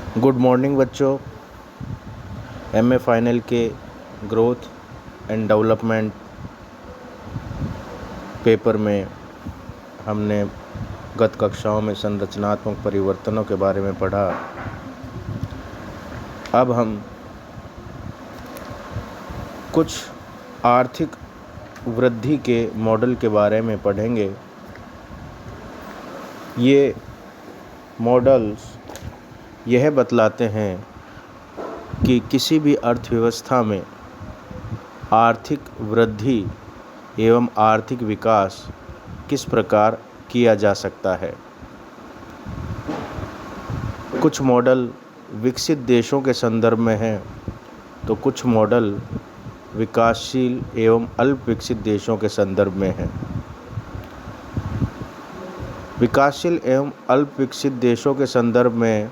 Good morning बच्चों। MA final के growth and development paper में हमने गत कक्षाओं में संरचनात्मक परिवर्तनों के बारे में पढ़ा। अब हम कुछ आर्थिक वृद्धि के मॉडल के बारे में पढ़ेंगे। ये मॉडल्स यह बतलाते हैं कि किसी भी अर्थव्यवस्था में आर्थिक वृद्धि एवं आर्थिक विकास किस प्रकार किया जा सकता है। कुछ मॉडल विकसित देशों के संदर्भ में हैं, तो कुछ मॉडल विकासशील एवं अल्प विकसित देशों के संदर्भ में हैं। विकासशील एवं अल्प विकसित देशों के संदर्भ में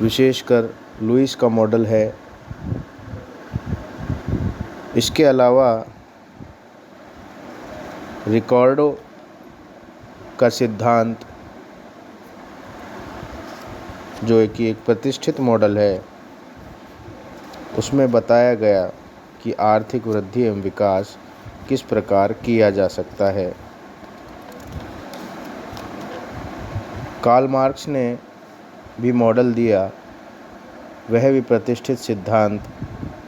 विशेषकर लुईस का मॉडल है। इसके अलावा रिकार्डो का सिद्धांत, जो कि एक प्रतिष्ठित मॉडल है, उसमें बताया गया कि आर्थिक वृद्धि एवं विकास किस प्रकार किया जा सकता है। कार्ल मार्क्स ने भी मॉडल दिया, वह भी प्रतिष्ठित सिद्धांत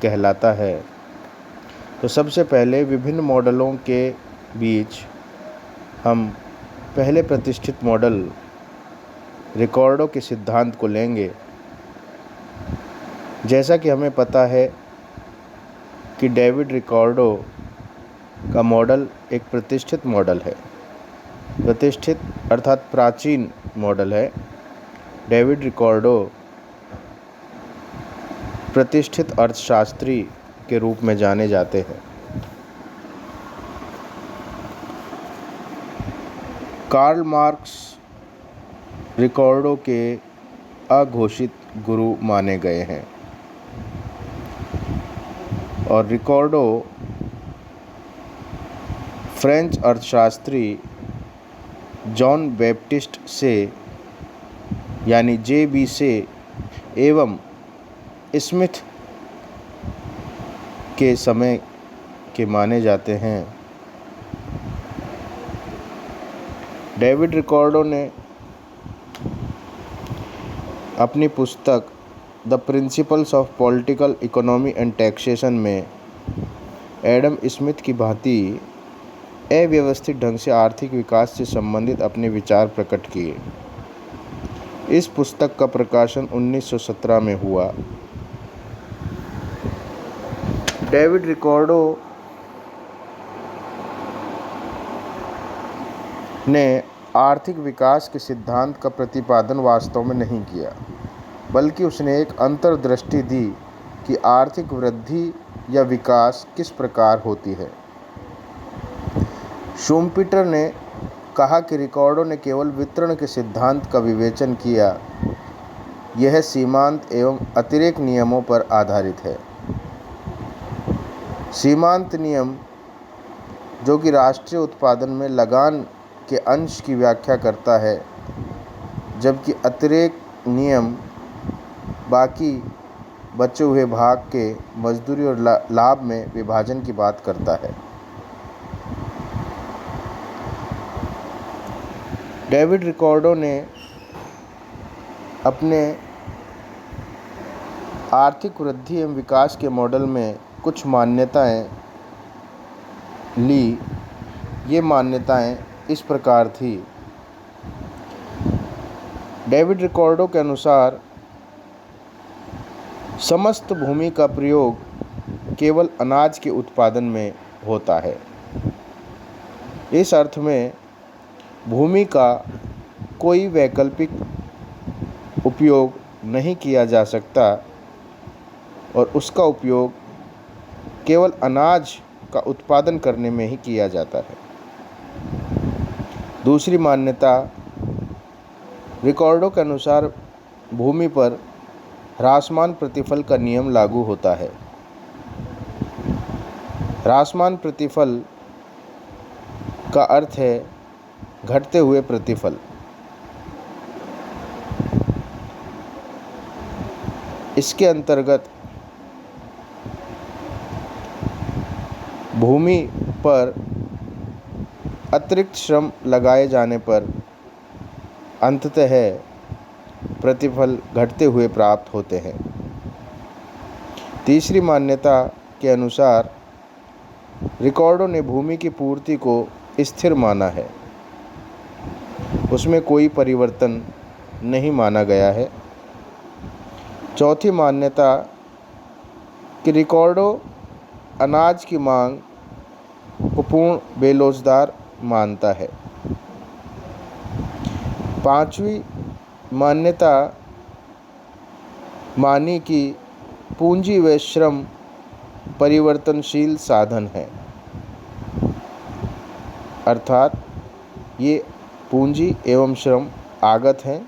कहलाता है। तो सबसे पहले विभिन्न मॉडलों के बीच हम पहले प्रतिष्ठित मॉडल रिकार्डो के सिद्धांत को लेंगे। जैसा कि हमें पता है कि डेविड रिकार्डो का मॉडल एक प्रतिष्ठित मॉडल है। प्रतिष्ठित अर्थात प्राचीन मॉडल है। डेविड रिकार्डो प्रतिष्ठित अर्थशास्त्री के रूप में जाने जाते हैं। कार्ल मार्क्स रिकार्डो के अघोषित गुरु माने गए हैं और रिकार्डो फ्रेंच अर्थशास्त्री जॉन बैप्टिस्ट से यानी JB से एवं स्मिथ के समय के माने जाते हैं। डेविड रिकार्डो ने अपनी पुस्तक the principles of political economy and taxation में एडम स्मिथ की भांति अव्यवस्थित ढंग से आर्थिक विकास से संबंधित अपने विचार प्रकट किए। इस पुस्तक का प्रकाशन 1917 में हुआ। डेविड रिकार्डो ने आर्थिक विकास के सिद्धांत का प्रतिपादन वास्तव में नहीं किया, बल्कि उसने एक अंतर्दृष्टि दी कि आर्थिक वृद्धि या विकास किस प्रकार होती है। शुम्पीटर ने कहा कि रिकार्डो ने केवल वितरण के सिद्धांत का विवेचन किया। यह सीमांत एवं अतिरेक नियमों पर आधारित है। सीमांत नियम, जो कि राष्ट्रीय उत्पादन में लगान के अंश की व्याख्या करता है, जबकि अतिरेक नियम बाकी बचे हुए भाग के मजदूरी और लाभ में विभाजन की बात करता है। डेविड रिकार्डो ने अपने आर्थिक वृद्धि एवं विकास के मॉडल में कुछ मान्यताएं ली। ये मान्यताएं इस प्रकार थी। डेविड रिकार्डो के अनुसार समस्त भूमि का प्रयोग केवल अनाज के उत्पादन में होता है। इस अर्थ में भूमि का कोई वैकल्पिक उपयोग नहीं किया जा सकता और उसका उपयोग केवल अनाज का उत्पादन करने में ही किया जाता है। दूसरी मान्यता रिकार्डो के अनुसार भूमि पर ह्रासमान प्रतिफल का नियम लागू होता है। ह्रासमान प्रतिफल का अर्थ है घटते हुए प्रतिफल। इसके अंतर्गत भूमि पर अतिरिक्त श्रम लगाए जाने पर अंततः प्रतिफल घटते हुए प्राप्त होते हैं। तीसरी मान्यता के अनुसार रिकॉर्डों ने भूमि की पूर्ति को स्थिर माना है, उसमें कोई परिवर्तन नहीं माना गया है। चौथी मान्यता कि रिकॉर्डों अनाज की मांग को पूर्ण बेरोजगार मानता है। पांचवी मान्यता मानी कि पूंजी व श्रम परिवर्तनशील साधन है, अर्थात ये पूंजी एवं श्रम आगत हैं,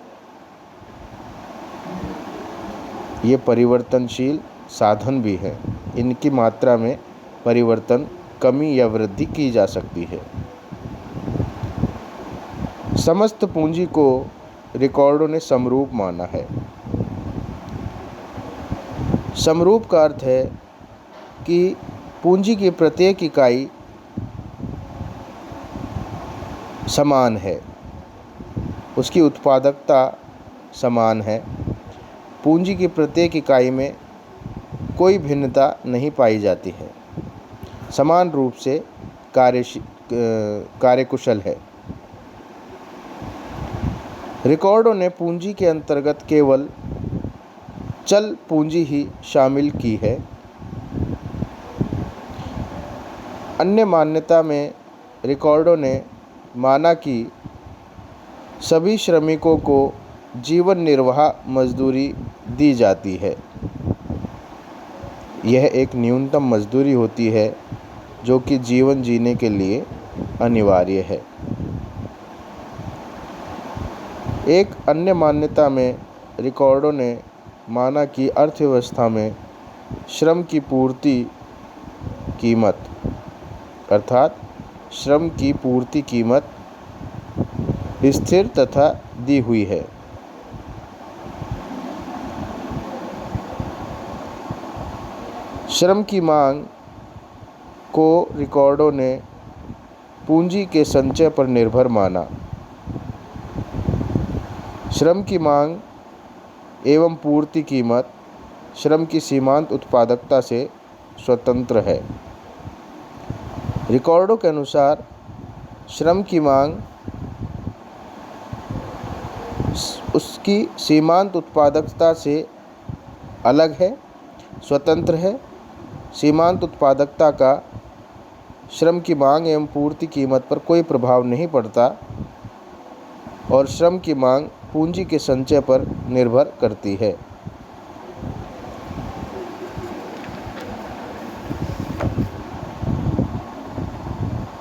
ये परिवर्तनशील साधन भी हैं, इनकी मात्रा में परिवर्तन, कमी या वृद्धि की जा सकती है। समस्त पूंजी को रिकॉर्डों ने समरूप माना है। समरूप का अर्थ है कि पूंजी की प्रत्येक इकाई समान है, उसकी उत्पादकता समान है, पूंजी की प्रत्येक इकाई में कोई भिन्नता नहीं पाई जाती है, समान रूप से कार्यकुशल है। रिकॉर्डों ने पूंजी के अंतर्गत केवल चल पूंजी ही शामिल की है। अन्य मान्यता में रिकॉर्डों ने माना कि सभी श्रमिकों को जीवन निर्वाह मजदूरी दी जाती है। यह एक न्यूनतम मजदूरी होती है जो कि जीवन जीने के लिए अनिवार्य है। एक अन्य मान्यता में रिकॉर्डों ने माना कि अर्थव्यवस्था में श्रम की पूर्ति कीमत, अर्थात श्रम की पूर्ति कीमत स्थिर तथा दी हुई है। श्रम की मांग को रिकॉर्डों ने पूंजी के संचय पर निर्भर माना। श्रम की मांग एवं पूर्ति कीमत श्रम की सीमांत उत्पादकता से स्वतंत्र है। रिकॉर्डों के अनुसार श्रम की मांग उसकी सीमांत उत्पादकता से अलग है, स्वतंत्र है। सीमांत उत्पादकता का श्रम की मांग एवं पूर्ति कीमत पर कोई प्रभाव नहीं पड़ता और श्रम की मांग पूंजी के संचय पर निर्भर करती है।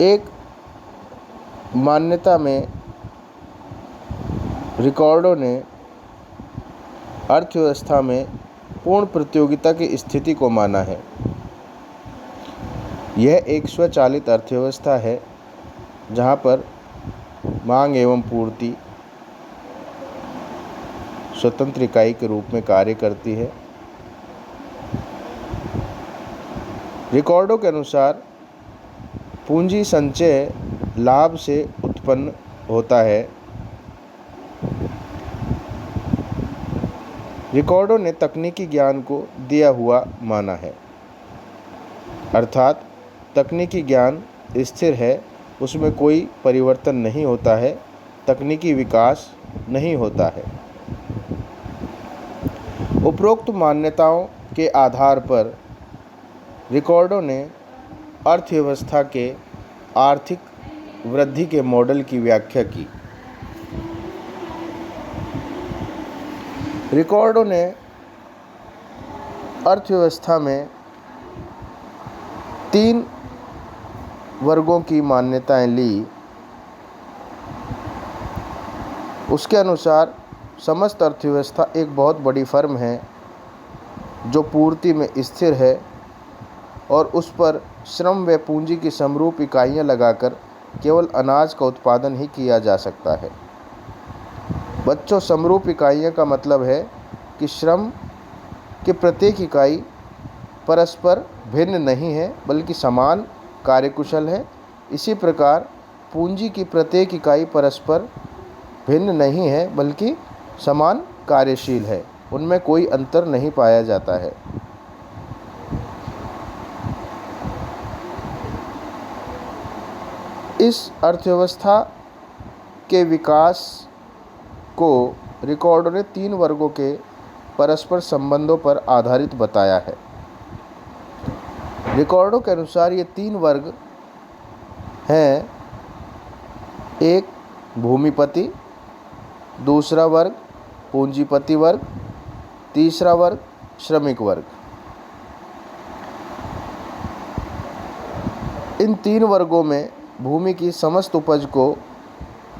एक मान्यता में रिकॉर्डों ने अर्थव्यवस्था में पूर्ण प्रतियोगिता की स्थिति को माना है। यह एक स्वचालित अर्थव्यवस्था है जहाँ पर मांग एवं पूर्ति स्वतंत्र इकाई के रूप में कार्य करती है। रिकॉर्डों के अनुसार पूंजी संचय लाभ से उत्पन्न होता है। रिकॉर्डों ने तकनीकी ज्ञान को दिया हुआ माना है, अर्थात तकनीकी ज्ञान स्थिर है, उसमें कोई परिवर्तन नहीं होता है, तकनीकी विकास नहीं होता है। उपरोक्त मान्यताओं के आधार पर रिकॉर्डों ने अर्थव्यवस्था के आर्थिक वृद्धि के मॉडल की व्याख्या की। रिकॉर्डों ने अर्थव्यवस्था में 3 वर्गों की मान्यताएं ली। उसके अनुसार समस्त अर्थव्यवस्था एक बहुत बड़ी फर्म है जो पूर्ति में स्थिर है और उस पर श्रम व पूंजी की समरूप इकाइयाँ लगाकर केवल अनाज का उत्पादन ही किया जा सकता है। बच्चों, समरूप इकाइयों का मतलब है कि श्रम कि प्रत्येक इकाई परस्पर भिन्न नहीं है बल्कि समान कार्यकुशल है, इसी प्रकार पूंजी की प्रत्येक इकाई परस्पर भिन्न नहीं है बल्कि समान कार्यशील है, उनमें कोई अंतर नहीं पाया जाता है। इस अर्थव्यवस्था के विकास को रिकॉर्डो ने 3 वर्गों के परस्पर संबंधों पर आधारित बताया है। रिकॉर्डो के अनुसार ये 3 वर्ग हैं: एक भूमिपति, दूसरा वर्ग पूंजीपति वर्ग, तीसरा वर्ग श्रमिक वर्ग। इन 3 वर्गों में भूमि की समस्त उपज को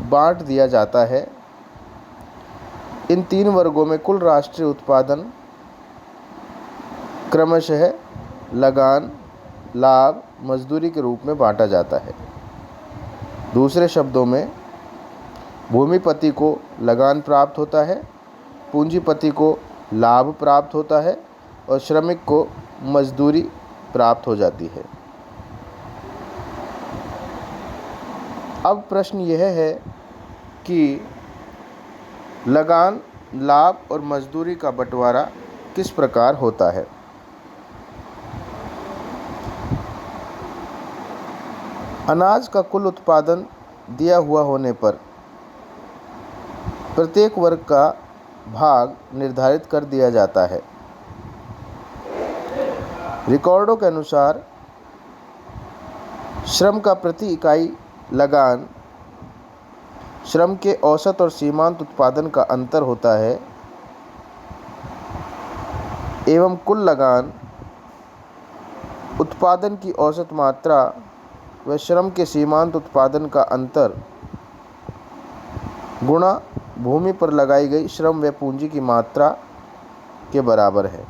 बांट दिया जाता है। इन 3 वर्गों में कुल राष्ट्रीय उत्पादन क्रमशः लगान, लाभ, मजदूरी के रूप में बांटा जाता है। दूसरे शब्दों में भूमिपति को लगान प्राप्त होता है, पूंजीपति को लाभ प्राप्त होता है और श्रमिक को मजदूरी प्राप्त हो जाती है। अब प्रश्न यह है कि लगान, लाभ और मजदूरी का बंटवारा किस प्रकार होता है। अनाज का कुल उत्पादन दिया हुआ होने पर प्रत्येक वर्ग का भाग निर्धारित कर दिया जाता है। रिकॉर्डो के अनुसार श्रम का प्रति इकाई लगान श्रम के औसत और सीमांत उत्पादन का अंतर होता है एवं कुल लगान उत्पादन की औसत मात्रा व श्रम के सीमांत उत्पादन का अंतर गुणा भूमि पर लगाई गई श्रम व पूंजी की मात्रा के बराबर है।